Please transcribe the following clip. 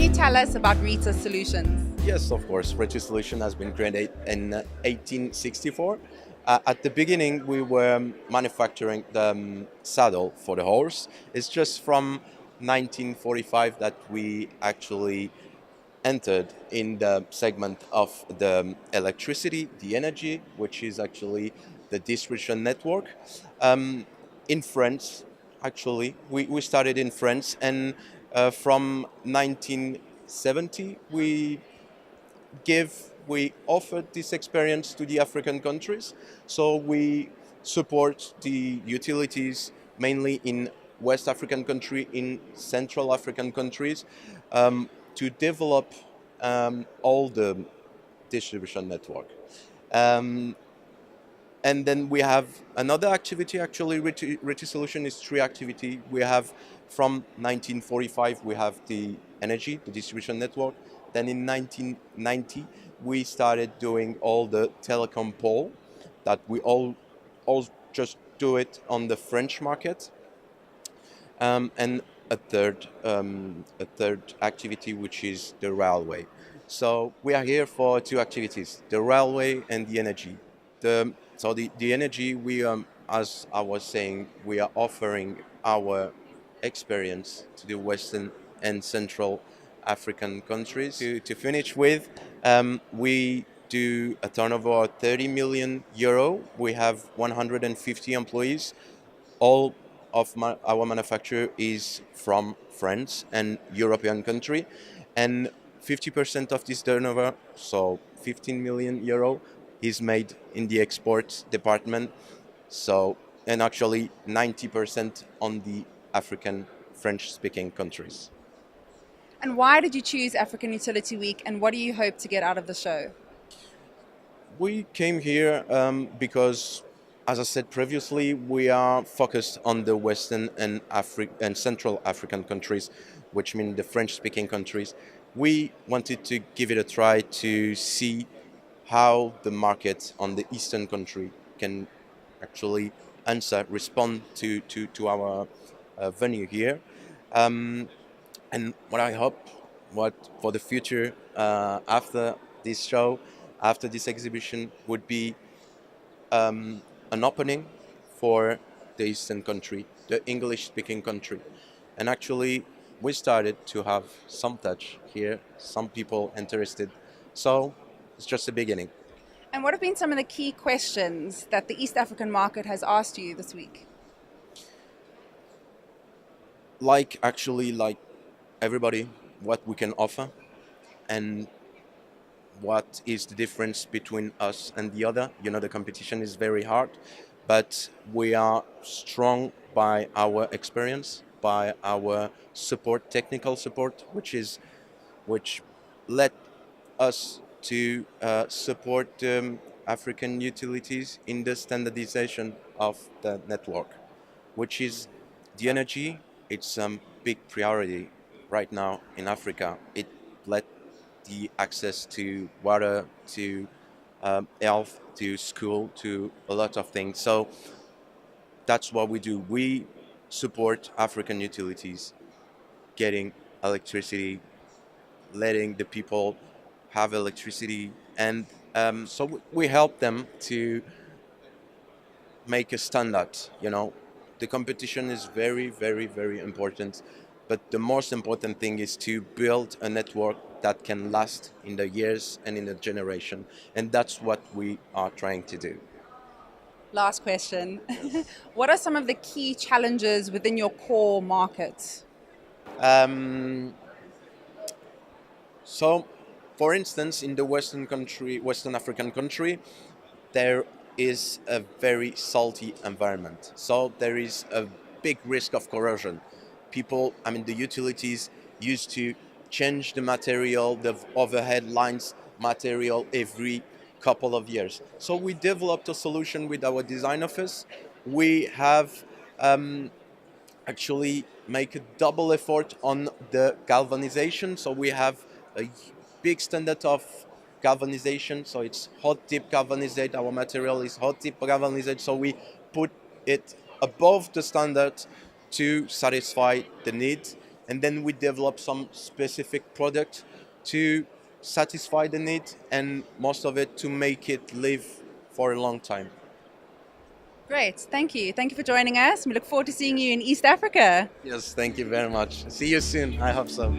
you tell us about Retis Solutions? Yes, of course. Retis Solutions has been created in 1864. At the beginning, we were manufacturing the saddle for the horse. It's just from 1945 that we actually entered in the segment of the electricity, the energy, which is actually the distribution network. Um, in France, actually, we started in France, and from 1970, we offered this experience to the African countries. So we support the utilities mainly in West African country, in Central African countries, to develop all the distribution network. Um, and then we have another activity. Actually, Retis Solution is three activity. We have from 1945 we have the energy, the distribution network. Then in 1990 we started doing all the telecom pole that we all just do it on the French market. And a third activity, which is the railway. So we are here for two activities: the railway and the energy. The energy, we as I was saying, we are offering our experience to the Western and Central African countries. To finish with, we do a turnover of 30 million euro. We have 150 employees. All of our manufacture is from France and European country, and 50% of this turnover, so 15 million euro, is made in the export department. So, and actually 90% on the African French-speaking countries. And why did you choose African Utility Week, and what do you hope to get out of the show? We came here because, as I said previously, we are focused on the Western and Central African countries, which mean the French-speaking countries. We wanted to give it a try to see how the market on the Eastern country can actually respond to our venue here. Um, and what I hope, what for the future after this show, after this exhibition, would be an opening for the Eastern country, the English-speaking country. And actually, we started to have some touch here, some people interested. So it's just the beginning. And what have been some of the key questions that the East African market has asked you this week? Like everybody, what we can offer, and what is the difference between us and the other. You know, the competition is very hard, but we are strong by our experience, by our support, technical support, which led us to support African utilities in the standardization of the network, which is the energy. It's a big priority right now in Africa. It led the access to water, to health, to school, to a lot of things. So that's what we do. We support African utilities getting electricity, letting the people have electricity, and so we help them to make a standard. You know, the competition is very, very, very important, but the most important thing is to build a network that can last in the years and in the generation, and that's what we are trying to do. Last question. What are some of the key challenges within your core market? Um, so, for instance, in the Western African country, there is a very salty environment. So there is a big risk of corrosion. The utilities used to change the material, the overhead lines material every couple of years. So we developed a solution with our design office. We have actually make a double effort on the galvanization. So we have a big standard of galvanization. So it's hot dip galvanized. Our material is hot dip galvanized. So we put it above the standard to satisfy the need. and then we develop some specific product to satisfy the need, and most of it to make it live for a long time. Great, thank you. Thank you for joining us. We look forward to seeing you in East Africa. Yes, thank you very much. See you soon. I hope so.